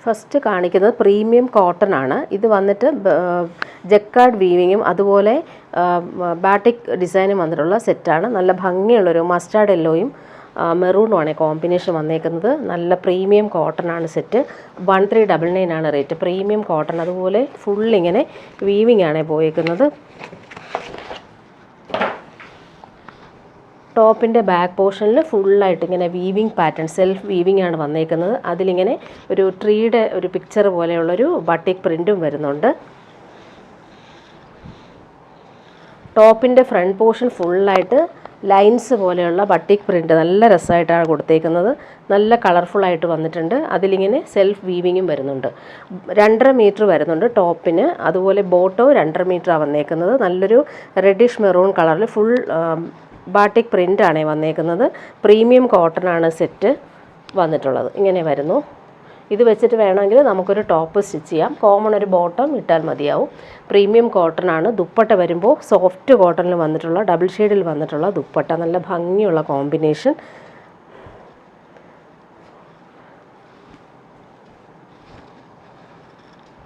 First കാണിക്കുന്നത് premium cotton ആണ്. ഇത് വന്നിട്ട് ജക്കാർഡ് വീവിങ്ങും അതുപോലെ ബാട്ടിക് ഡിസൈനും വന്നിട്ടുള്ള സെറ്റാണ്. നല്ല ഭംഗിയുള്ളൊരു മസ്റ്റാർഡ് യെല്ലോയും മെറൂണുമാണ് കോമ്പിനേഷൻ വന്നേക്കുന്നത്. നല്ല പ്രീമിയം കോട്ടൺ ആണ് സെറ്റ്. 1399 ആണ് റേറ്റ്. പ്രീമിയം കോട്ടൺ, അതുപോലെ ഫുള്ളിങ്ങനെ വീവിങ് ആണ് പോയേക്കുന്നത്. ടോപ്പിൻ്റെ ബാക്ക് പോർഷനിൽ ഫുള്ളായിട്ട് ഇങ്ങനെ വീവിങ് പാറ്റേൺ, സെൽഫ് വീവിങ് ആണ് വന്നേക്കുന്നത്. അതിലിങ്ങനെ ഒരു ട്രീയുടെ ഒരു പിക്ചർ പോലെയുള്ളൊരു ബട്ടിക് പ്രിൻറ്റും വരുന്നുണ്ട്. ടോപ്പിൻ്റെ ഫ്രണ്ട് പോർഷൻ ഫുള്ളായിട്ട് ലൈൻസ് പോലെയുള്ള ബട്ടിക് പ്രിൻറ്റ് നല്ല രസമായിട്ടാണ് കൊടുത്തേക്കുന്നത്. നല്ല കളർഫുള്ളായിട്ട് വന്നിട്ടുണ്ട്. അതിലിങ്ങനെ സെൽഫ് വീവിങ്ങും വരുന്നുണ്ട്. 2.5 മീറ്റർ വരുന്നുണ്ട് ടോപ്പിന്. അതുപോലെ ബോട്ടോ 2.5 മീറ്ററാണ് വന്നേക്കുന്നത്. നല്ലൊരു റെഡിഷ് മെറൂൺ കളറിൽ ഫുൾ ബാട്ടിക് പ്രിൻ്റാണ് വന്നേക്കുന്നത്. പ്രീമിയം കോട്ടൺ ആണ് സെറ്റ് വന്നിട്ടുള്ളത്. ഇങ്ങനെ വരുന്നു. ഇത് വെച്ചിട്ട് വേണമെങ്കിൽ നമുക്കൊരു ടോപ്പ് സ്റ്റിച്ച് ചെയ്യാം. കോമൺ ഒരു ബോട്ടം ഇട്ടാൽ മതിയാവും. പ്രീമിയം കോട്ടൺ ആണ്. ദുപ്പട്ട വരുമ്പോൾ സോഫ്റ്റ് കോട്ടണിൽ വന്നിട്ടുള്ള ഡബിൾ ഷെയ്ഡിൽ വന്നിട്ടുള്ള ദുപ്പട്ട. നല്ല ഭംഗിയുള്ള കോമ്പിനേഷൻ.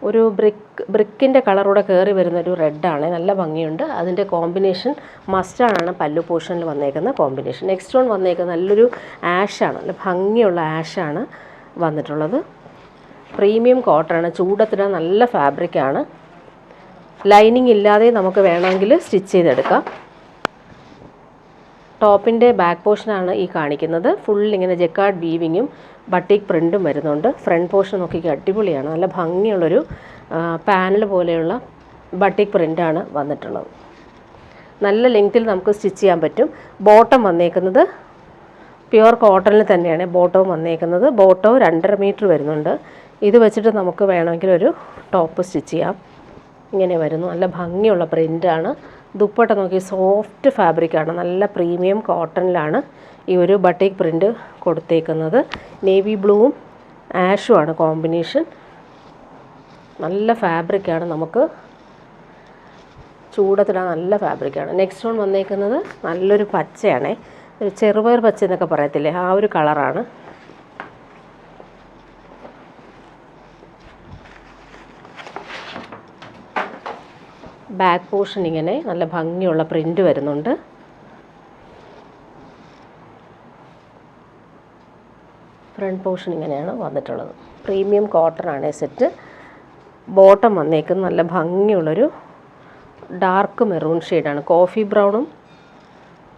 ഒരു ബ്രിക്കിൻ്റെ കളറൂടെ കയറി വരുന്നൊരു റെഡാണ്. നല്ല ഭംഗിയുണ്ട്. അതിൻ്റെ കോമ്പിനേഷൻ മസ്റ്റാർഡാണ് പല്ലു പോർഷനിൽ വന്നേക്കുന്ന കോമ്പിനേഷൻ. നെക്സ്റ്റ് വൺ വന്നേക്കുന്ന നല്ലൊരു ആഷാണ്. നല്ല ഭംഗിയുള്ള ആഷാണ് വന്നിട്ടുള്ളത്. പ്രീമിയം കോട്ടൺ, ചൂടത്തിടാൻ നല്ല ഫാബ്രിക്കാണ്. ലൈനിങ് ഇല്ലാതെ നമുക്ക് വേണമെങ്കിൽ സ്റ്റിച്ച് ചെയ്തെടുക്കാം. ടോപ്പിൻ്റെ ബാക്ക് പോർഷനാണ് ഈ കാണിക്കുന്നത്. ഫുൾ ഇങ്ങനെ ജക്കാർഡ് വീവിങ്ങും ബട്ടിക് പ്രിൻറ്റും വരുന്നുണ്ട്. ഫ്രണ്ട് പോർഷൻ നോക്കിക്കുക, അടിപൊളിയാണ്. നല്ല ഭംഗിയുള്ളൊരു പാനൽ പോലെയുള്ള ബട്ടിക് പ്രിൻ്റാണ് വന്നിട്ടുള്ളത്. നല്ല ലെങ്ത്തിൽ നമുക്ക് സ്റ്റിച്ച് ചെയ്യാൻ പറ്റും. ബോട്ടം വന്നേക്കുന്നത് പ്യുവർ കോട്ടണിൽ തന്നെയാണ് ബോട്ടവും വന്നേക്കുന്നത്. ബോട്ടോ 2.5 മീറ്റർ വരുന്നുണ്ട്. ഇത് വെച്ചിട്ട് നമുക്ക് വേണമെങ്കിൽ ഒരു ടോപ്പ് സ്റ്റിച്ച് ചെയ്യാം. ഇങ്ങനെ വരുന്നു. നല്ല ഭംഗിയുള്ള പ്രിൻ്റാണ്. ദുപ്പട്ട നോക്കി, സോഫ്റ്റ് ഫാബ്രിക്കാണ്. നല്ല പ്രീമിയം കോട്ടണിലാണ് ഈ ഒരു ബട്ടിക് പ്രിൻ്റ് കൊടുത്തേക്കുന്നത്. നേവി ബ്ലൂവും ആഷുമാണ് കോമ്പിനേഷൻ. നല്ല ഫാബ്രിക്കാണ്. നമുക്ക് ചൂടത്തിടാൻ നല്ല ഫാബ്രിക്കാണ്. നെക്സ്റ്റ് വൺ വന്നേക്കുന്നത് നല്ലൊരു പച്ചയാണ്. ഒരു ചെറുപയർ പച്ച എന്നൊക്കെ പറയത്തില്ലേ, ആ ഒരു കളറാണ്. ബാക്ക് പോർഷൻ ഇങ്ങനെ നല്ല ഭംഗിയുള്ള പ്രിൻ്റ് വരുന്നുണ്ട്. ഫ്രണ്ട് പോർഷൻ ഇങ്ങനെയാണ് വന്നിട്ടുള്ളത്. പ്രീമിയം കോട്ടൺ ആണ് സെറ്റ്. ബോട്ടം വന്നേക്കുന്നത് നല്ല ഭംഗിയുള്ളൊരു ഡാർക്ക് മെറൂൺ ഷെയ്ഡാണ്. കോഫി ബ്രൗണും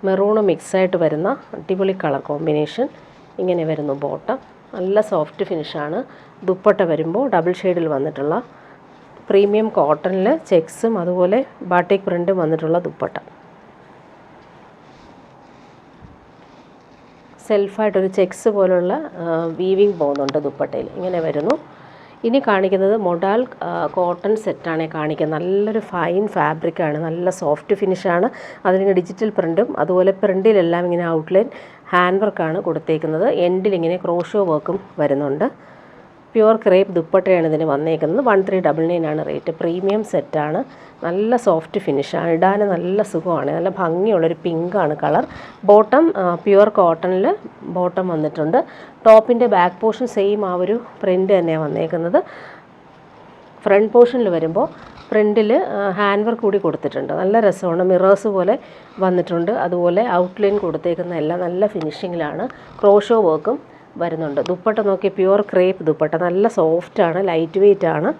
മെറൂണും മിക്സായിട്ട് വരുന്ന അടിപൊളി കളർ കോമ്പിനേഷൻ. ഇങ്ങനെ വരുന്നു ബോട്ടം. നല്ല സോഫ്റ്റ് ഫിനിഷാണ്. ദുപ്പട്ട വരുമ്പോൾ ഡബിൾ ഷെയ്ഡിൽ വന്നിട്ടുള്ള പ്രീമിയം കോട്ടണിൽ ചെക്സും അതുപോലെ ബാട്ടിക് പ്രിൻറ്റും വന്നിട്ടുള്ള ദുപ്പട്ട. സെൽഫായിട്ടൊരു ചെക്സ് പോലുള്ള വീവിങ് പോകുന്നുണ്ട് ദുപ്പട്ടയിൽ. ഇങ്ങനെ വരുന്നു. ഇനി കാണിക്കുന്നത് മൊഡാൽ കോട്ടൺ സെറ്റാണ് കാണിക്കുന്നത്. നല്ലൊരു ഫൈൻ ഫാബ്രിക്കാണ്. നല്ല സോഫ്റ്റ് ഫിനിഷാണ്. അതിന് ഡിജിറ്റൽ പ്രിൻറ്റും അതുപോലെ പ്രിൻറ്റിലെല്ലാം ഇങ്ങനെ ഔട്ട്ലൈൻ ഹാൻഡ് വർക്കാണ് കൊടുത്തേക്കുന്നത്. എൻഡിലിങ്ങനെ ക്രോഷോ വർക്കും വരുന്നുണ്ട്. പ്യുവർ ക്രേപ്പ് ദുപ്പട്ടയാണ് ഇതിന് വന്നേക്കുന്നത്. 1399 ആണ് റേറ്റ്. പ്രീമിയം സെറ്റാണ്. നല്ല സോഫ്റ്റ് ഫിനിഷാണ്. ഇടാൻ നല്ല സുഖമാണ്. നല്ല ഭംഗിയുള്ളൊരു പിങ്കാണ് കളർ. ബോട്ടം പ്യുവർ കോട്ടണിൽ ബോട്ടം വന്നിട്ടുണ്ട്. ടോപ്പിൻ്റെ ബാക്ക് പോർഷൻ സെയിം ആ ഒരു പ്രിൻ്റ് തന്നെയാണ് വന്നേക്കുന്നത്. ഫ്രണ്ട് പോർഷനിൽ വരുമ്പോൾ പ്രിൻറ്റിൽ ഹാൻഡ് വർക്ക് കൂടി കൊടുത്തിട്ടുണ്ട്. നല്ല രസമാണ്. മിറേഴ്സ് പോലെ വന്നിട്ടുണ്ട്. അതുപോലെ ഔട്ട്ലൈൻ കൊടുത്തേക്കുന്ന എല്ലാം നല്ല ഫിനിഷിങ്ങിലാണ്. ക്രോഷോ വർക്കും വരുന്നുണ്ട്. ദുപ്പട്ട നോക്കി, പ്യുവർ ക്രേപ്പ് ദുപ്പട്ട. നല്ല സോഫ്റ്റാണ്, ലൈറ്റ് വെയ്റ്റ് ആണ്.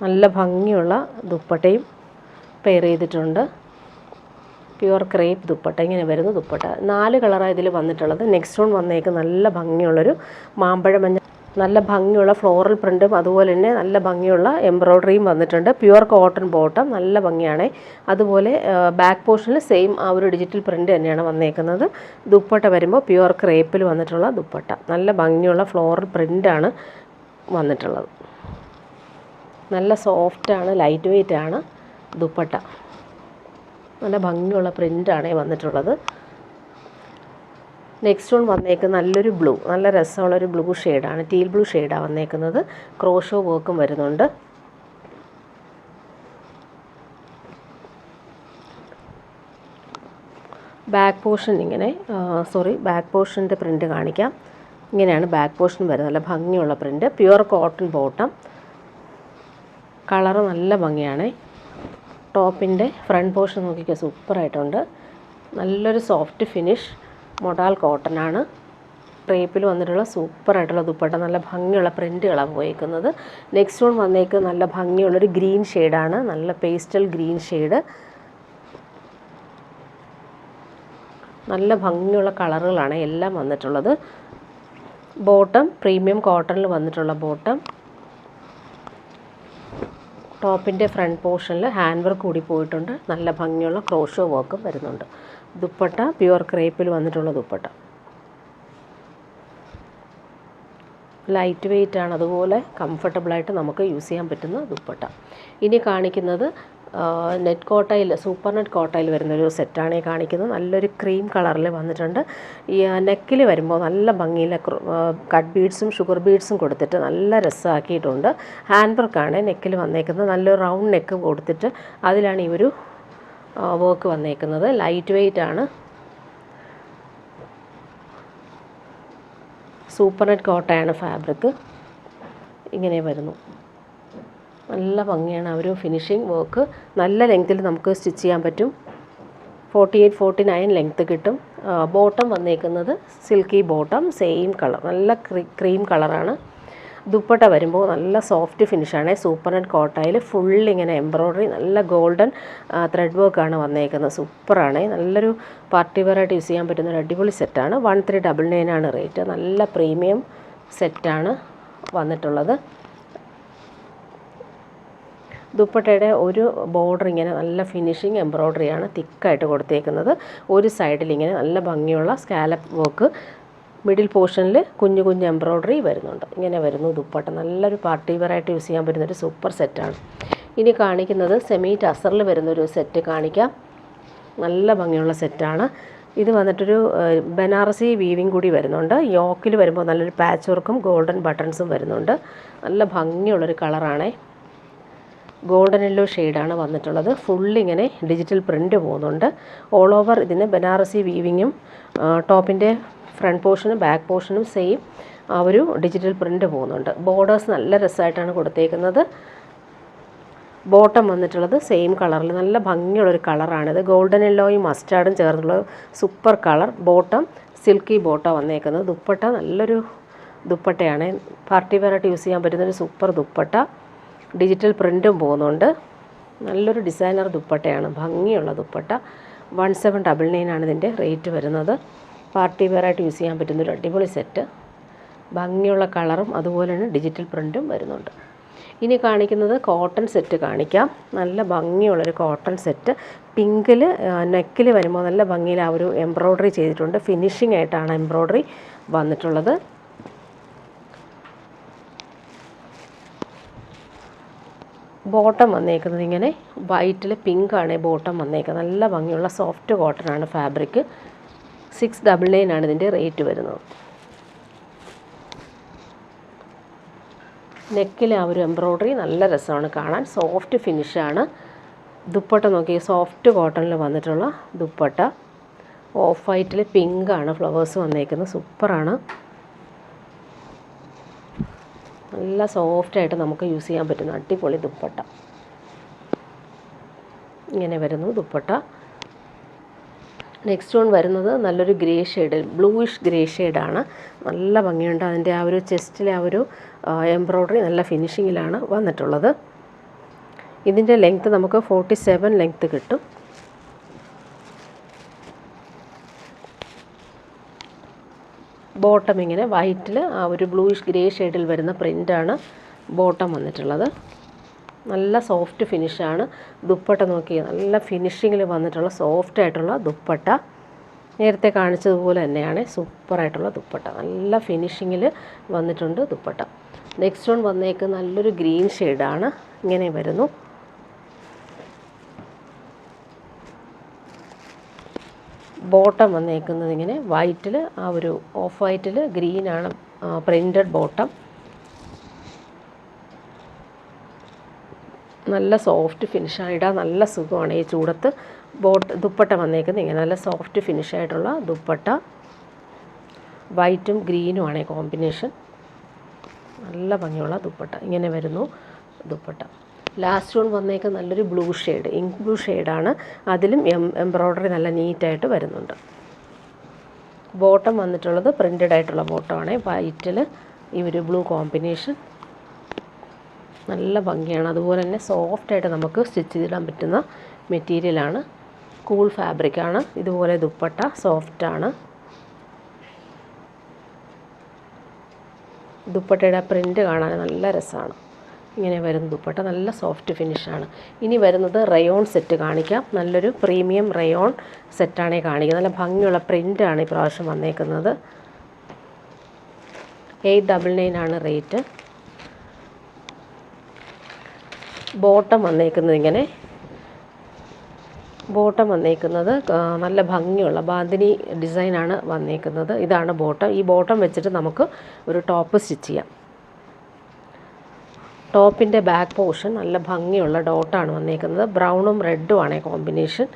നല്ല ഭംഗിയുള്ള ദുപ്പട്ടയും പെയർ ചെയ്തിട്ടുണ്ട്. Pure crepe dupatta. ഇങ്ങനെ വരുന്നു ദുപ്പട്ട. 4 കളറാണ് ഇതിൽ വന്നിട്ടുള്ളത്. നെക്സ്റ്റ് വൺ വന്നേക്ക് നല്ല ഭംഗിയുള്ളൊരു മാമ്പഴ മഞ്ഞ, നല്ല ഭംഗിയുള്ള ഫ്ലോറൽ പ്രിൻറ്റും അതുപോലെ തന്നെ നല്ല ഭംഗിയുള്ള എംബ്രോയ്ഡറിയും വന്നിട്ടുണ്ട്. Pure cotton bottom. നല്ല ഭംഗിയാണ്. അതുപോലെ ബാക്ക് പോർഷനിൽ സെയിം ആ ഒരു ഡിജിറ്റൽ പ്രിൻറ്റ് തന്നെയാണ് വന്നേക്കുന്നത്. ദുപ്പട്ട വരുമ്പോൾ പ്യുവർ ക്രേപ്പിൽ വന്നിട്ടുള്ള ദുപ്പട്ട. നല്ല ഭംഗിയുള്ള ഫ്ലോറൽ പ്രിൻ്റാണ് വന്നിട്ടുള്ളത്. നല്ല സോഫ്റ്റാണ്, ലൈറ്റ് വെയ്റ്റ് ആണ് ദുപ്പട്ട. നല്ല ഭംഗിയുള്ള പ്രിൻ്റാണ് വന്നിട്ടുള്ളത്. നെക്സ്റ്റ് വൺ വന്നേക്കുന്നത് നല്ലൊരു ബ്ലൂ, നല്ല രസമുള്ളൊരു ബ്ലൂ ഷെയ്ഡാണ്. ടീൽ ബ്ലൂ ഷെയ്ഡാണ് വന്നേക്കുന്നത്. ക്രോഷോ വർക്കും വരുന്നുണ്ട്. ബാക്ക് പോർഷൻ ഇങ്ങനെ ബാക്ക് പോർഷൻ്റെ പ്രിൻ്റ് കാണിക്കാം. ഇങ്ങനെയാണ് ബാക്ക് പോർഷൻ വരുന്നത്. നല്ല ഭംഗിയുള്ള print, pure cotton bottom. Colour നല്ല ഭംഗിയാണ്. ടോപ്പിൻ്റെ ഫ്രണ്ട് പോർഷൻ നോക്കിക്കുക, സൂപ്പറായിട്ടുണ്ട്. നല്ലൊരു സോഫ്റ്റ് ഫിനിഷ് മൊഡാൽ കോട്ടനാണ്. ക്രേപ്പിൽ വന്നിട്ടുള്ള സൂപ്പറായിട്ടുള്ള ദുപ്പട്ട, നല്ല ഭംഗിയുള്ള പ്രിൻറ്റുകളാണ് പോയേക്കുന്നത്. നെക്സ്റ്റ് വൺ വന്നേക്ക് നല്ല ഭംഗിയുള്ളൊരു ഗ്രീൻ ഷെയ്ഡാണ്, നല്ല പേസ്റ്റൽ ഗ്രീൻ ഷെയ്ഡ്. നല്ല ഭംഗിയുള്ള കളറുകളാണ് എല്ലാം വന്നിട്ടുള്ളത്. ബോട്ടം പ്രീമിയം കോട്ടണിൽ വന്നിട്ടുള്ള ബോട്ടം. ടോപ്പിൻ്റെ ഫ്രണ്ട് പോർഷനിൽ ഹാൻഡ് വർക്ക് കൂടി പോയിട്ടുണ്ട്. നല്ല ഭംഗിയുള്ള ക്രോഷോ വർക്കും വരുന്നുണ്ട്. ദുപ്പട്ട പ്യുവർ ക്രേപ്പിൽ വന്നിട്ടുള്ള ദുപ്പട്ട, ലൈറ്റ് വെയ്റ്റ് ആണ്, അതുപോലെ കംഫർട്ടബിളായിട്ട് നമുക്ക് യൂസ് ചെയ്യാൻ പറ്റുന്ന ദുപ്പട്ട. ഇനി കാണിക്കുന്നത് നെറ്റ് കോട്ടയിൽ, സൂപ്പർ നെറ്റ് കോട്ടയിൽ വരുന്നൊരു സെറ്റാണ് ഈ കാണിക്കുന്നത്. നല്ലൊരു ക്രീം കളറിൽ വന്നിട്ടുണ്ട്. ഈ നെക്കിൽ വരുമ്പോൾ നല്ല ഭംഗിയിൽ കട്ട് ബീഡ്സും ഷുഗർ ബീഡ്സും കൊടുത്തിട്ട് നല്ല രസമാക്കിയിട്ടുണ്ട്. ഹാൻഡ് വർക്കാണ് നെക്കിൽ വന്നേക്കുന്നത്. നല്ലൊരു റൗണ്ട് നെക്ക് കൊടുത്തിട്ട് അതിലാണ് ഈ ഒരു വർക്ക് വന്നേക്കുന്നത്. ലൈറ്റ് വെയ്റ്റ് ആണ്. സൂപ്പർ നെറ്റ് കോട്ടയാണ് ഫാബ്രിക്. ഇങ്ങനെ വരുന്നു. നല്ല ഭംഗിയാണ്. ആ ഒരു ഫിനിഷിങ് വർക്ക് നല്ല ലെങ്ത്തിൽ നമുക്ക് സ്റ്റിച്ച് ചെയ്യാൻ പറ്റും. 48-49 ലെങ്ത്ത് കിട്ടും. ബോട്ടം വന്നേക്കുന്നത് സിൽക്കി ബോട്ടം, സെയിം കളർ, നല്ല ക്രീം കളറാണ്. ദുപ്പട്ട വരുമ്പോൾ നല്ല സോഫ്റ്റ് ഫിനിഷാണ്. സൂപ്പർ നെറ്റ് കോട്ടയിൽ ഫുൾ ഇങ്ങനെ എംബ്രോയ്ഡറി, നല്ല ഗോൾഡൻ ത്രെഡ് വർക്കാണ് വന്നേക്കുന്നത്. സൂപ്പറാണ്. നല്ലൊരു പാർട്ടി വെയറായിട്ട് യൂസ് ചെയ്യാൻ പറ്റുന്ന ഒരു അടിപൊളി സെറ്റാണ്. 1399 ആണ് റേറ്റ്. നല്ല പ്രീമിയം സെറ്റാണ് വന്നിട്ടുള്ളത്. ദുപ്പട്ടയുടെ ഒരു ബോർഡർ ഇങ്ങനെ നല്ല ഫിനിഷിങ് എംബ്രോയ്ഡറിയാണ് തിക്കായിട്ട് കൊടുത്തേക്കുന്നത്. ഒരു സൈഡിൽ ഇങ്ങനെ നല്ല ഭംഗിയുള്ള സ്കാലപ്പ് വർക്ക്, മിഡിൽ പോർഷനിൽ കുഞ്ഞു കുഞ്ഞു എംബ്രോയ്ഡറി വരുന്നുണ്ട്. ഇങ്ങനെ വരുന്നു ദുപ്പട്ട. നല്ലൊരു പാർട്ടി വെയറായിട്ട് യൂസ് ചെയ്യാൻ പറ്റുന്നൊരു സൂപ്പർ സെറ്റാണ്. ഇനി കാണിക്കുന്നത് സെമി ടസറിൽ വരുന്നൊരു സെറ്റ് കാണിക്കാം. നല്ല ഭംഗിയുള്ള സെറ്റാണ്. ഇത് വന്നിട്ടൊരു ബനാറസി വീവിങ് കൂടി വരുന്നുണ്ട്. യോക്കിൽ വരുമ്പോൾ നല്ലൊരു പാച്ച് വർക്കും ഗോൾഡൻ ബട്ടൺസും വരുന്നുണ്ട്. നല്ല ഭംഗിയുള്ളൊരു കളറാണ്. ഗോൾഡൻ യെല്ലോ ഷെയ്ഡാണ് വന്നിട്ടുള്ളത്. ഫുള്ളിങ്ങനെ ഡിജിറ്റൽ പ്രിൻ്റ് പോകുന്നുണ്ട്. ഓൾ ഓവർ ഇതിന് ബനാറസി വീവിങ്ങും ടോപ്പിൻ്റെ ഫ്രണ്ട് പോർഷനും ബാക്ക് പോർഷനും സെയിം ആ ഒരു ഡിജിറ്റൽ പ്രിൻ്റ് പോകുന്നുണ്ട്. ബോർഡേഴ്സ് നല്ല രസമായിട്ടാണ് കൊടുത്തേക്കുന്നത്. ബോട്ടം വന്നിട്ടുള്ളത് സെയിം കളറിൽ നല്ല ഭംഗിയുള്ളൊരു കളറാണിത്. ഗോൾഡൻ യെല്ലോയും മസ്റ്റാർഡും ചേർന്നുള്ള super colour. Bottom silky bottom വന്നേക്കുന്നത്. ദുപ്പട്ട നല്ലൊരു ദുപ്പട്ടയാണ്. പാർട്ടി വെയറായിട്ട് യൂസ് ചെയ്യാൻ പറ്റുന്നൊരു സൂപ്പർ ദുപ്പട്ട. ഡിജിറ്റൽ പ്രിൻറ്റും പോകുന്നുണ്ട്. നല്ലൊരു ഡിസൈനർ ദുപ്പട്ടയാണ്, ഭംഗിയുള്ള ദുപ്പട്ട. 1799 ആണ് ഇതിൻ്റെ റേറ്റ് വരുന്നത്. പാർട്ടി വെയറായിട്ട് യൂസ് ചെയ്യാൻ പറ്റുന്നൊരു അടിപൊളി സെറ്റ്. ഭംഗിയുള്ള കളറും അതുപോലെ തന്നെ ഡിജിറ്റൽ പ്രിൻറ്റും വരുന്നുണ്ട്. ഇനി കാണിക്കുന്നത് കോട്ടൺ സെറ്റ് കാണിക്കാം. നല്ല ഭംഗിയുള്ളൊരു കോട്ടൺ സെറ്റ്. പിങ്കിൽ നെക്കിൽ വരുമ്പോൾ നല്ല ഭംഗിയിൽ ആ ഒരു എംബ്രോയ്ഡറി ചെയ്തിട്ടുണ്ട്. ഫിനിഷിംഗ് ആയിട്ടാണ് എംബ്രോയ്ഡറി വന്നിട്ടുള്ളത്. ബോട്ടം വന്നേക്കുന്നത് ഇങ്ങനെ വൈറ്റിൽ പിങ്കാണ് ബോട്ടം വന്നേക്കുന്നത്. നല്ല ഭംഗിയുള്ള സോഫ്റ്റ് കോട്ടനാണ് ഫാബ്രിക്. 699 ആണ് ഇതിൻ്റെ റേറ്റ് വരുന്നത്. നെക്കിൽ ആ ഒരു എംബ്രോയ്ഡറി നല്ല രസമാണ് കാണാൻ, സോഫ്റ്റ് ഫിനിഷാണ്. ദുപ്പട്ട നോക്കി, സോഫ്റ്റ് കോട്ടണിൽ വന്നിട്ടുള്ള ദുപ്പട്ട. ഓഫ് വൈറ്റിൽ പിങ്കാണ് ഫ്ലവേഴ്സ് വന്നേക്കുന്നത്. സൂപ്പറാണ്. നല്ല സോഫ്റ്റായിട്ട് നമുക്ക് യൂസ് ചെയ്യാൻ പറ്റുന്ന അടിപൊളി ദുപ്പട്ട. ഇങ്ങനെ വരുന്നു ദുപ്പട്ട. നെക്സ്റ്റ് വൺ വരുന്നത് നല്ലൊരു ഗ്രേ ഷെയ്ഡ്, ബ്ലൂയിഷ് ഗ്രേ ഷെയ്ഡാണ്. നല്ല ഭംഗിയുണ്ട്. അതിൻ്റെ ആ ഒരു ചെസ്റ്റിലെ ആ ഒരു എംബ്രോയ്ഡറി നല്ല ഫിനിഷിങ്ങിലാണ് വന്നിട്ടുള്ളത്. ഇതിൻ്റെ ലെങ്ത്ത് നമുക്ക് 47 ലെങ്ത്ത് കിട്ടും. ബോട്ടം ഇങ്ങനെ വൈറ്റിൽ ആ ഒരു ബ്ലൂയിഷ് ഗ്രേ ഷെയ്ഡിൽ വരുന്ന പ്രിൻ്റാണ് ബോട്ടം വന്നിട്ടുള്ളത്. നല്ല സോഫ്റ്റ് ഫിനിഷാണ്. ദുപ്പട്ട നോക്കി, നല്ല ഫിനിഷിങ്ങിൽ വന്നിട്ടുള്ള സോഫ്റ്റ് ആയിട്ടുള്ള ദുപ്പട്ട. നേരത്തെ കാണിച്ചതുപോലെ തന്നെയാണ് സൂപ്പറായിട്ടുള്ള ദുപ്പട്ട. നല്ല ഫിനിഷിങ്ങിൽ വന്നിട്ടുണ്ട് ദുപ്പട്ട. നെക്സ്റ്റ് വൺ വന്നേക്ക് നല്ലൊരു ഗ്രീൻ ഷെയ്ഡാണ്. ഇങ്ങനെ വരുന്നു. ബോട്ടം വന്നേക്കുന്നത് ഇങ്ങനെ വൈറ്റിൽ ആ ഒരു ഓഫ് വൈറ്റിൽ ഗ്രീനാണ് പ്രിൻറ്റഡ് ബോട്ടം. നല്ല സോഫ്റ്റ് ഫിനിഷാണ്. ഇടാൻ നല്ല സുഖമാണ് ഈ ചൂടത്ത്. ദുപ്പട്ട വന്നേക്കുന്നത് ഇങ്ങനെ നല്ല സോഫ്റ്റ് ഫിനിഷായിട്ടുള്ള ദുപ്പട്ട. വൈറ്റും ഗ്രീനുമാണ് കോമ്പിനേഷൻ. നല്ല ഭംഗിയുള്ള ദുപ്പട്ട. ഇങ്ങനെ വരുന്നു ദുപ്പട്ട. ലാസ്റ്റ് വൺ വന്നേക്ക് നല്ലൊരു ബ്ലൂ ഷെയ്ഡ്, ഇങ്ക് ബ്ലൂ ഷെയ്ഡാണ്. അതിലും എംബ്രോയ്ഡറി നല്ല നീറ്റായിട്ട് വരുന്നുണ്ട്. ബോട്ടം വന്നിട്ടുള്ളത് പ്രിൻറ്റഡ് ആയിട്ടുള്ള ബോട്ടമാണ്. വൈറ്റിൽ ഈ ഒരു ബ്ലൂ കോമ്പിനേഷൻ നല്ല ഭംഗിയാണ്. അതുപോലെ തന്നെ സോഫ്റ്റായിട്ട് നമുക്ക് സ്റ്റിച്ച് ചെയ്തിടാൻ പറ്റുന്ന മെറ്റീരിയലാണ്. കൂൾ ഫാബ്രിക്കാണ്. ഇതുപോലെ ദുപ്പട്ട സോഫ്റ്റാണ്. ദുപ്പട്ടയുടെ പ്രിൻ്റ് കാണാൻ നല്ല രസമാണ്. ഇങ്ങനെ വരുന്ന ദുപ്പട്ട നല്ല സോഫ്റ്റ് ഫിനിഷാണ്. ഇനി വരുന്നത് റയോൺ സെറ്റ് കാണിക്കാം. നല്ലൊരു പ്രീമിയം റയോൺ സെറ്റാണ് കാണിക്കുന്നത്. നല്ല ഭംഗിയുള്ള പ്രിൻ്റാണ് ഈ പ്രാവശ്യം വന്നേക്കുന്നത്. 899 ആണ് റേറ്റ്. ബോട്ടം വന്നേക്കുന്നത് ഇങ്ങനെ, ബോട്ടം വന്നേക്കുന്നത് നല്ല ഭംഗിയുള്ള ബാന്തിനി ഡിസൈനാണ് വന്നേക്കുന്നത്. ഇതാണ് ബോട്ടം. ഈ ബോട്ടം വെച്ചിട്ട് നമുക്ക് ഒരു ടോപ്പ് സ്റ്റിച്ച് ചെയ്യാം. ടോപ്പിൻ്റെ ബാക്ക് പോർഷൻ നല്ല ഭംഗിയുള്ള ഡോട്ടാണ് വന്നേക്കുന്നത്. ബ്രൗണും റെഡും ആണ് കോമ്പിനേഷൻ.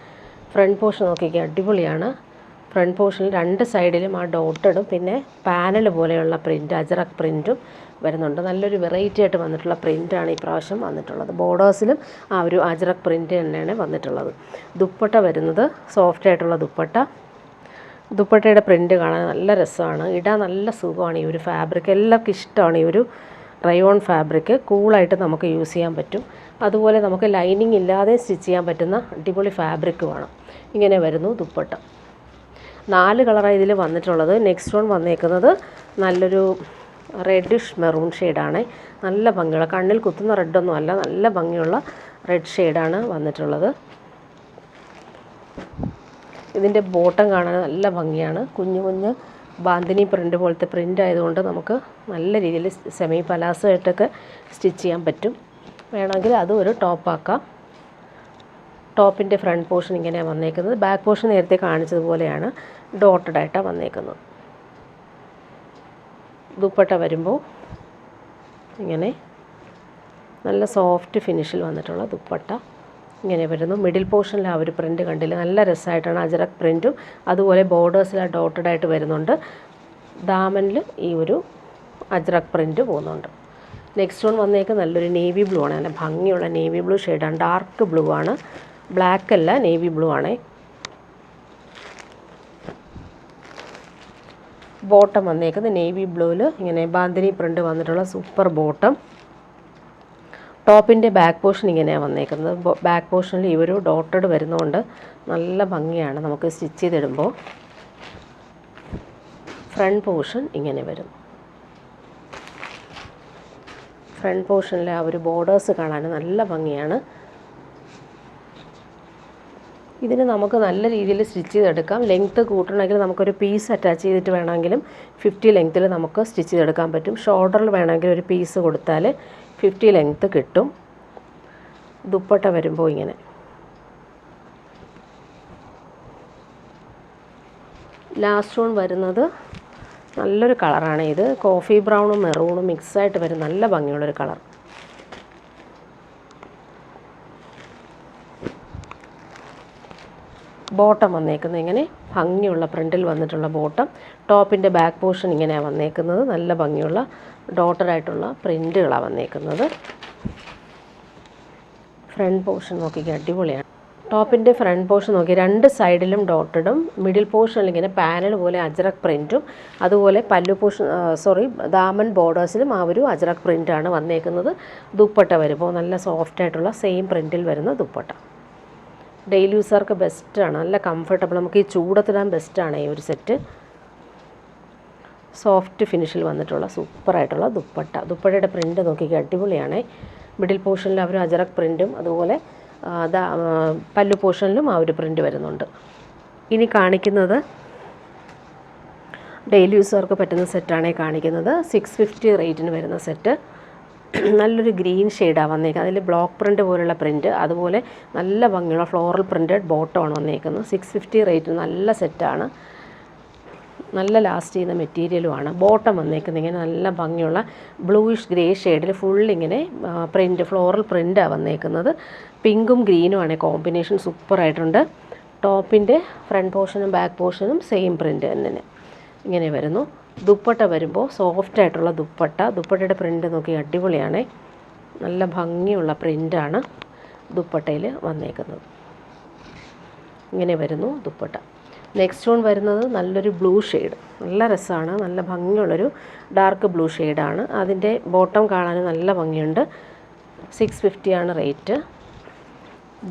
ഫ്രണ്ട് പോർഷൻ നോക്കിക്കുക, അടിപൊളിയാണ്. ഫ്രണ്ട് പോർഷനിൽ രണ്ട് സൈഡിലും ആ ഡോട്ടഡും പിന്നെ പാനൽ പോലെയുള്ള പ്രിൻറ്റ്, അജറക് പ്രിൻറ്റും വരുന്നുണ്ട്. നല്ലൊരു വെറൈറ്റി ആയിട്ട് വന്നിട്ടുള്ള പ്രിൻ്റാണ് ഈ പ്രാവശ്യം വന്നിട്ടുള്ളത്. ബോർഡേഴ്സിലും ആ ഒരു അജറക് പ്രിൻറ്റ് തന്നെയാണ് വന്നിട്ടുള്ളത്. ദുപ്പട്ട വരുന്നത് സോഫ്റ്റ് ആയിട്ടുള്ള ദുപ്പട്ട. ദുപ്പട്ടയുടെ പ്രിൻറ്റ് കാണാൻ നല്ല രസമാണ്. ഇടാൻ നല്ല സുഖമാണ്. ഈ ഒരു ഫാബ്രിക് എല്ലാവർക്കും ഇഷ്ടമാണ്. ഈ ഒരു റയോൺ ഫാബ്രിക് കൂളായിട്ട് നമുക്ക് യൂസ് ചെയ്യാൻ പറ്റും. അതുപോലെ നമുക്ക് ലൈനിങ് ഇല്ലാതെ സ്റ്റിച്ച് ചെയ്യാൻ പറ്റുന്ന അടിപൊളി ഫാബ്രിക്കുമാണ്. ഇങ്ങനെ വരുന്നു ദുപ്പട്ട. 4 കളറാണ് ഇതിൽ വന്നിട്ടുള്ളത്. നെക്സ്റ്റ് വൺ വന്നേക്കുന്നത് നല്ലൊരു റെഡിഷ് മെറൂൺ ഷെയ്ഡാണ്. നല്ല ഭംഗിയുള്ള, കണ്ണിൽ കുത്തുന്ന റെഡൊന്നും അല്ല, നല്ല ഭംഗിയുള്ള റെഡ് ഷെയ്ഡാണ് വന്നിട്ടുള്ളത്. ഇതിൻ്റെ ബോട്ടം കാണാൻ നല്ല ഭംഗിയാണ്. കുഞ്ഞു കുഞ്ഞ് ബാന്തിനി പ്രിൻ്റ് പോലത്തെ പ്രിൻ്റ് ആയതുകൊണ്ട് നമുക്ക് നല്ല രീതിയിൽ സെമി പലാസോ ആയിട്ടൊക്കെ സ്റ്റിച്ച് ചെയ്യാൻ പറ്റും. വേണമെങ്കിൽ അതും ഒരു ടോപ്പാക്കാം. ടോപ്പിൻ്റെ ഫ്രണ്ട് പോർഷൻ ഇങ്ങനെയാണ് വന്നേക്കുന്നത്. ബാക്ക് പോർഷൻ നേരത്തെ കാണിച്ചതുപോലെയാണ്, ഡോട്ടഡായിട്ടാണ് വന്നേക്കുന്നത്. ദുപ്പട്ട വരുമ്പോൾ ഇങ്ങനെ നല്ല സോഫ്റ്റ് ഫിനിഷിൽ വന്നിട്ടുള്ള ദുപ്പട്ട ഇങ്ങനെ വരുന്നു. മിഡിൽ പോർഷനിൽ ആ ഒരു പ്രിൻറ്റ് കണ്ടില്ല, നല്ല രസമായിട്ടാണ് അജറക് പ്രിൻറ്റും അതുപോലെ ബോർഡേഴ്സിൽ ആ ഡോട്ടഡായിട്ട് വരുന്നുണ്ട്. ദാമനിൽ ഈ ഒരു അജറക് പ്രിൻറ്റ് പോകുന്നുണ്ട്. നെക്സ്റ്റ് വൺ വന്നേക്ക് നല്ലൊരു നേവി ബ്ലൂ ആണ്. നല്ല ഭംഗിയുള്ള നേവി ബ്ലൂ ഷെയ്ഡാണ്. ഡാർക്ക് ബ്ലൂ ആണ്, ബ്ലാക്ക് അല്ല, നേവി ബ്ലൂ ആണ്. ബോട്ടം വന്നേക്കുന്നത് നേവി ബ്ലൂവിൽ ഇങ്ങനെ ബാന്തിനി പ്രിൻ്റ് വന്നിട്ടുള്ള സൂപ്പർ ബോട്ടം. ടോപ്പിൻ്റെ ബാക്ക് പോർഷൻ ഇങ്ങനെയാണ് വന്നേക്കുന്നത്. ബാക്ക് പോർഷനിൽ ഈ ഒരു ഡോട്ടഡ് വരുന്നതുകൊണ്ട് നല്ല ഭംഗിയാണ് നമുക്ക് സ്റ്റിച്ച് ചെയ്തിടുമ്പോൾ. ഫ്രണ്ട് പോർഷൻ ഇങ്ങനെ വരും. ഫ്രണ്ട് പോർഷനിലെ ആ ഒരു ബോർഡേഴ്സ് കാണാൻ നല്ല ഭംഗിയാണ്. ഇതിന് നമുക്ക് നല്ല രീതിയിൽ സ്റ്റിച്ച് ചെയ്തെടുക്കാം. ലെങ്ത്ത് കൂട്ടണമെങ്കിൽ നമുക്കൊരു പീസ് അറ്റാച്ച് ചെയ്തിട്ട് വേണമെങ്കിലും 50 ലെങ്ത്തിൽ നമുക്ക് സ്റ്റിച്ച് ചെയ്തെടുക്കാൻ പറ്റും. ഷോൾഡറിൽ വേണമെങ്കിൽ ഒരു പീസ് കൊടുത്താൽ 50 ലെങ്ത്ത് കിട്ടും. ദുപ്പട്ട വരുമ്പോൾ ഇങ്ങനെ. ലാസ്റ്റ് വൺ വരുന്നത് നല്ലൊരു കളറാണ്. ഇത് കോഫി ബ്രൗണും മെറൂണും മിക്സായിട്ട് വരും, നല്ല ഭംഗിയുള്ളൊരു കളർ. ബോട്ടം വന്നേക്കുന്നത് ഇങ്ങനെ ഭംഗിയുള്ള പ്രിൻറ്റിൽ വന്നിട്ടുള്ള ബോട്ടം. ടോപ്പിൻ്റെ ബാക്ക് പോർഷൻ ഇങ്ങനെയാണ് വന്നേക്കുന്നത്. നല്ല ഭംഗിയുള്ള ഡോട്ടറായിട്ടുള്ള പ്രിൻറ്റുകളാണ് വന്നേക്കുന്നത്. ഫ്രണ്ട് പോർഷൻ നോക്കിക്കുക, അടിപൊളിയാണ്. ടോപ്പിൻ്റെ ഫ്രണ്ട് പോർഷൻ നോക്കി രണ്ട് സൈഡിലും ഡോട്ടഡും മിഡിൽ പോർഷനിൽ ഇങ്ങനെ പാനൽ പോലെ അജറക് പ്രിൻറ്റും അതുപോലെ പല്ലു പോർഷൻ ദാമൻ ബോർഡേഴ്സിലും ആ ഒരു അജറക് പ്രിൻറ്റാണ് വന്നേക്കുന്നത്. ദുപ്പട്ട വരുമ്പോൾ നല്ല സോഫ്റ്റായിട്ടുള്ള സെയിം പ്രിൻറ്റിൽ വരുന്ന ദുപ്പട്ട. ഡെയിലി യൂസർക്ക് ബെസ്റ്റാണ്, നല്ല കംഫർട്ടബിൾ, നമുക്ക് ഈ ചൂടത്തിടാൻ ബെസ്റ്റാണ് ഈ ഒരു സെറ്റ്. സോഫ്റ്റ് ഫിനിഷിൽ വന്നിട്ടുള്ള സൂപ്പറായിട്ടുള്ള ദുപ്പട്ട. ദുപ്പട്ടയുടെ പ്രിൻറ്റ് നോക്കിക്കുക, അടിപൊളിയാണ്. മിഡിൽ പോർഷനിൽ ആ ഒരു അജറക് പ്രിൻറ്റും അതുപോലെ പല്ലു പോർഷനിലും ആ ഒരു പ്രിൻറ്റ് വരുന്നുണ്ട്. ഇനി കാണിക്കുന്നത് ഡെയിലി യൂസർക്ക് പറ്റുന്ന സെറ്റാണ് കാണിക്കുന്നത്. 650 റേറ്റിന് വരുന്ന സെറ്റ്. നല്ലൊരു ഗ്രീൻ ഷെയ്ഡാണ് വന്നേക്കുന്നത്. അതിൽ ബ്ലോക്ക് പ്രിൻറ്റ് പോലുള്ള പ്രിൻറ്റ്, അതുപോലെ നല്ല ഭംഗിയുള്ള ഫ്ലോറൽ പ്രിൻറ്റഡ് ബോട്ടമാണ് വന്നേക്കുന്നത്. 650 റേറ്റ്, നല്ല സെറ്റാണ്, നല്ല ലാസ്റ്റ് ചെയ്യുന്ന മെറ്റീരിയലുമാണ്. ബോട്ടം വന്നേക്കുന്നത് ഇങ്ങനെ നല്ല ഭംഗിയുള്ള ബ്ലൂയിഷ് ഗ്രേ ഷെയ്ഡിൽ ഫുള്ളിങ്ങനെ പ്രിൻറ്റ്, ഫ്ലോറൽ പ്രിൻറ്റാണ് വന്നേക്കുന്നത്. പിങ്കും ഗ്രീനുമാണ് കോമ്പിനേഷൻ, സൂപ്പറായിട്ടുണ്ട്. ടോപ്പിൻ്റെ ഫ്രണ്ട് പോർഷനും ബാക്ക് പോർഷനും സെയിം പ്രിൻറ്റ് തന്നെ ഇങ്ങനെ വരുന്നു. ദുപ്പട്ട വരുമ്പോൾ സോഫ്റ്റായിട്ടുള്ള ദുപ്പട്ട. ദുപ്പട്ടയുടെ പ്രിൻ്റ് നോക്കി അടിപൊളിയാണ്. നല്ല ഭംഗിയുള്ള പ്രിൻ്റാണ് ദുപ്പട്ടയിൽ വന്നേക്കുന്നത്. ഇങ്ങനെ വരുന്നു ദുപ്പട്ട. നെക്സ്റ്റ് വൺ വരുന്നത് നല്ലൊരു ബ്ലൂ ഷെയ്ഡ്. നല്ല രസമാണ്. നല്ല ഭംഗിയുള്ളൊരു ഡാർക്ക് ബ്ലൂ ഷെയ്ഡാണ്. അതിൻ്റെ ബോട്ടം കാണാൻ നല്ല ഭംഗിയുണ്ട്. 650 ആണ് റേറ്റ്.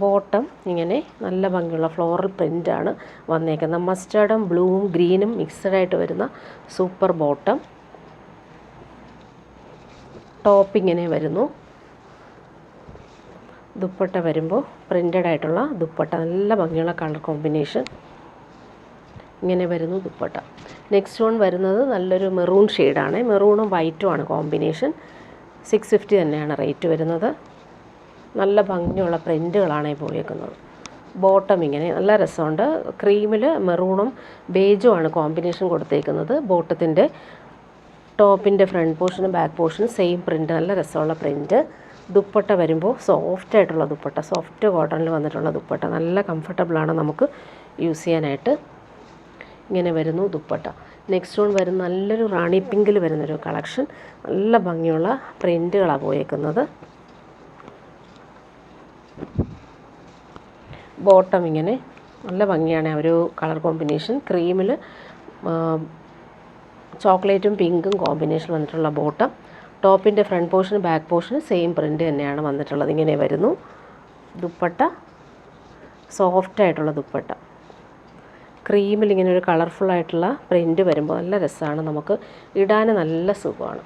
ബോട്ടം ഇങ്ങനെ നല്ല ഭംഗിയുള്ള ഫ്ലോറൽ പ്രിൻ്റാണ് വന്നേക്കുന്നത്. മസ്റ്റാർഡും ബ്ലൂവും ഗ്രീനും മിക്സഡായിട്ട് വരുന്ന സൂപ്പർ ബോട്ടം. ടോപ്പ് ഇങ്ങനെ വരുന്നു. ദുപ്പട്ട വരുമ്പോൾ പ്രിൻ്റഡ് ആയിട്ടുള്ള ദുപ്പട്ട. നല്ല ഭംഗിയുള്ള കളർ കോമ്പിനേഷൻ. ഇങ്ങനെ വരുന്നു ദുപ്പട്ട. നെക്സ്റ്റ് വൺ വരുന്നത് നല്ലൊരു മെറൂൺ ഷെയ്ഡാണ്. മെറൂണും വൈറ്റുമാണ് കോമ്പിനേഷൻ. 650 തന്നെയാണ് റേറ്റ് വരുന്നത്. നല്ല ഭംഗിയുള്ള പ്രിൻ്റുകളാണ് പോയേക്കുന്നത്. ബോട്ടം ഇങ്ങനെ നല്ല രസമുണ്ട്. ക്രീമിൽ മെറൂണും ബേജുമാണ് കോമ്പിനേഷൻ കൊടുത്തേക്കുന്നത്. ബോട്ടത്തിൻ്റെ ടോപ്പിൻ്റെ ഫ്രണ്ട് പോർഷനും ബാക്ക് പോർഷനും സെയിം പ്രിൻ്റ്. നല്ല രസമുള്ള പ്രിൻ്റ്. ദുപ്പട്ട വരുമ്പോൾ സോഫ്റ്റായിട്ടുള്ള ദുപ്പട്ട. സോഫ്റ്റ് കോട്ടണിൽ വന്നിട്ടുള്ള ദുപ്പട്ട. നല്ല കംഫർട്ടബിളാണ് നമുക്ക് യൂസ് ചെയ്യാനായിട്ട്. ഇങ്ങനെ വരുന്നു ദുപ്പട്ട. നെക്സ്റ്റ് വൺ വരുന്ന നല്ലൊരു റാണി പിങ്കിൽ വരുന്നൊരു കളക്ഷൻ. നല്ല ഭംഗിയുള്ള പ്രിൻ്റുകളാണ് പോയേക്കുന്നത്. ബോട്ടം ഇങ്ങനെ നല്ല ഭംഗിയാണ് ഒരു കളർ കോമ്പിനേഷൻ. ക്രീമിൽ ചോക്ലേറ്റും പിങ്കും കോമ്പിനേഷൻ വന്നിട്ടുള്ള ബോട്ടം. ടോപ്പിൻ്റെ ഫ്രണ്ട് പോർഷനും ബാക്ക് പോർഷനും സെയിം പ്രിൻ്റ് തന്നെയാണ് വന്നിട്ടുള്ളത്. ഇങ്ങനെ വരുന്നു ദുപ്പട്ട. സോഫ്റ്റായിട്ടുള്ള ദുപ്പട്ട. ക്രീമിൽ ഇങ്ങനെ ഒരു കളർഫുള്ളായിട്ടുള്ള പ്രിൻ്റ് വരുമ്പോൾ നല്ല രസമാണ്. നമുക്ക് ഇടാൻ നല്ല സുഖമാണ്.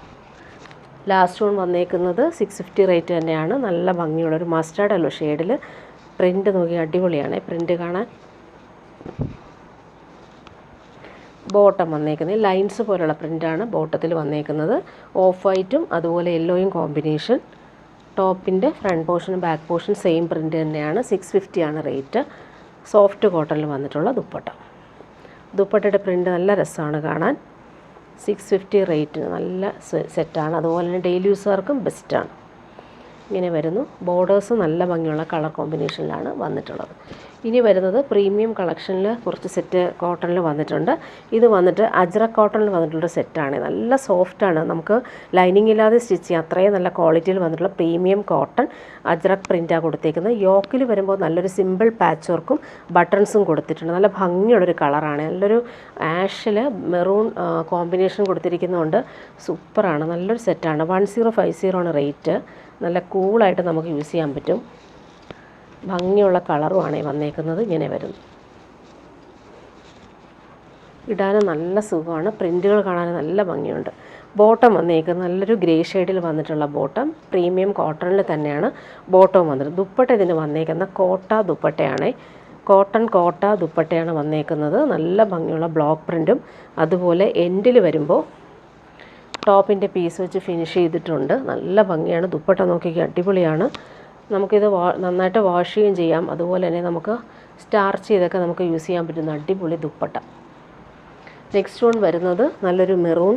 ലാസ്റ്റ് വൺ വന്നേക്കുന്നത് 650 റേറ്റ് തന്നെയാണ്. നല്ല ഭംഗിയുള്ളൊരു മസ്റ്റാർഡ് അല്ലോ ഷെയ്ഡിൽ പ്രിൻ്റ് നോക്കി അടിപൊളിയാണ് പ്രിൻ്റ് കാണാൻ. ബോട്ടം വന്നേക്കുന്നത് ലൈൻസ് പോലുള്ള പ്രിൻ്റാണ് ബോട്ടത്തിൽ വന്നേക്കുന്നത്. ഓഫ് വൈറ്റും അതുപോലെ യെല്ലോയും കോമ്പിനേഷൻ. ടോപ്പിൻ്റെ ഫ്രണ്ട് പോർഷനും ബാക്ക് പോർഷൻ സെയിം പ്രിൻ്റ് തന്നെയാണ്. 650 ആണ് റേറ്റ്. സോഫ്റ്റ് കോട്ടണിൽ വന്നിട്ടുള്ള ദുപ്പട്ട. ദുപ്പട്ടയുടെ പ്രിൻ്റ് നല്ല രസമാണ് കാണാൻ. 650 റേറ്റിന് നല്ല സെറ്റാണ്. അതുപോലെ തന്നെ ഡെയിലി യൂസുകാർക്കും ബെസ്റ്റാണ്. ഇങ്ങനെ വരുന്നു. ബോർഡേഴ്സ് നല്ല ഭംഗിയുള്ള കളർ കോമ്പിനേഷനിലാണ് വന്നിട്ടുള്ളത്. ഇനി വരുന്നത് പ്രീമിയം കളക്ഷനിൽ കുറച്ച് സെറ്റ് കോട്ടണിൽ വന്നിട്ടുണ്ട്. ഇത് വന്നിട്ട് അജ്രക് കോട്ടണിൽ വന്നിട്ടുള്ള സെറ്റാണ്. നല്ല സോഫ്റ്റാണ്. നമുക്ക് ലൈനിങ് ഇല്ലാതെ സ്റ്റിച്ച് ചെയ്യാം. അത്രയും നല്ല ക്വാളിറ്റിയിൽ വന്നിട്ടുള്ള പ്രീമിയം കോട്ടൺ അജ്രക് പ്രിൻ്റാണ് കൊടുത്തേക്കുന്നത്. യോക്കിൽ വരുമ്പോൾ നല്ലൊരു സിമ്പിൾ പാച്ച് വർക്കും ബട്ടൺസും കൊടുത്തിട്ടുണ്ട്. നല്ല ഭംഗിയുള്ളൊരു കളറാണ്. നല്ലൊരു ആഷിൽ മെറൂൺ കോമ്പിനേഷൻ കൊടുത്തിരിക്കുന്നതുകൊണ്ട് സൂപ്പറാണ്. നല്ലൊരു സെറ്റാണ്. 1050 ആണ് റേറ്റ്. നല്ല കൂളായിട്ട് നമുക്ക് യൂസ് ചെയ്യാൻ പറ്റും. ഭംഗിയുള്ള കളറുമാണ് വന്നേക്കുന്നത്. ഇങ്ങനെ വരുന്നു. ഇടാൻ നല്ല സുഖമാണ്. പ്രിൻ്റുകൾ കാണാൻ നല്ല ഭംഗിയുണ്ട്. ബോട്ടം വന്നേക്കുന്നത് നല്ലൊരു ഗ്രേ ഷെയ്ഡിൽ വന്നിട്ടുള്ള ബോട്ടം. പ്രീമിയം കോട്ടണിൽ തന്നെയാണ് ബോട്ടം വന്നത്. ദുപ്പട്ട ഇതിന് വന്നേക്കുന്ന കോട്ട ദുപ്പട്ടയാണ്. കോട്ടൺ കോട്ട ദുപ്പട്ടയാണ് വന്നേക്കുന്നത്. നല്ല ഭംഗിയുള്ള ബ്ലോക്ക് പ്രിൻറ്റും അതുപോലെ എൻഡിൽ വരുമ്പോൾ ടോപ്പിൻ്റെ പീസ് വെച്ച് ഫിനിഷ് ചെയ്തിട്ടുണ്ട്. നല്ല ഭംഗിയാണ്. ദുപ്പട്ട നോക്കിക്കുക അടിപൊളിയാണ്. നമുക്കിത് നന്നായിട്ട് വാഷ് ചെയ്യുകയും ചെയ്യാം. അതുപോലെ തന്നെ നമുക്ക് സ്റ്റാർച്ച് ചെയ്തൊക്കെ നമുക്ക് യൂസ് ചെയ്യാൻ പറ്റുന്ന അടിപൊളി ദുപ്പട്ട. നെക്സ്റ്റ് വൺ വരുന്നത് നല്ലൊരു മെറൂൺ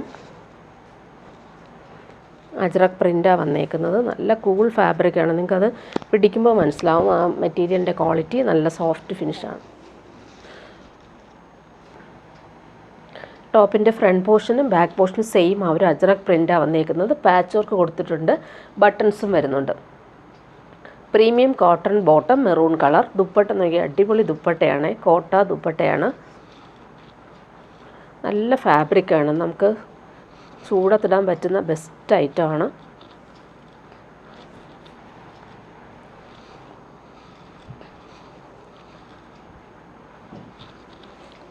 അജ്രക് പ്രിൻ്റാണ് വന്നേക്കുന്നത്. നല്ല കൂൾ ഫാബ്രിക്കാണ്. നിങ്ങൾക്കത് പിടിക്കുമ്പോൾ മനസ്സിലാവും ആ മെറ്റീരിയലിൻ്റെ ക്വാളിറ്റി. നല്ല സോഫ്റ്റ് ഫിനിഷാണ്. ടോപ്പിൻ്റെ ഫ്രണ്ട് പോർഷനും ബാക്ക് പോർഷനും സെയിം ആ ഒരു അജ്രക് പ്രിൻ്റാണ് വന്നേക്കുന്നത്. പാച്ച് വർക്ക് കൊടുത്തിട്ടുണ്ട്. ബട്ടൺസും വരുന്നുണ്ട്. Premium cotton bottom maroon colour. Dupatta നോക്കിയാൽ അടിപൊളി ദുപ്പട്ടയാണ്. കോട്ട ദുപ്പട്ടയാണ്. നല്ല ഫാബ്രിക്കാണ്. നമുക്ക് ചൂടത്തിടാൻ പറ്റുന്ന ബെസ്റ്റ് ഐറ്റമാണ്.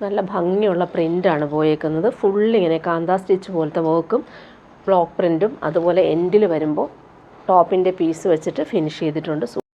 നല്ല ഭംഗിയുള്ള പ്രിൻ്റാണ് പോയേക്കുന്നത്. ഫുള്ളിങ്ങനെ കാന്താ സ്റ്റിച്ച് പോലത്തെ വർക്കും ബ്ലോക്ക് പ്രിൻറ്റും അതുപോലെ എൻഡിൽ വരുമ്പോൾ ടോപ്പിൻ്റെ പീസ് വെച്ചിട്ട് ഫിനിഷ് ചെയ്തിട്ടുണ്ട്.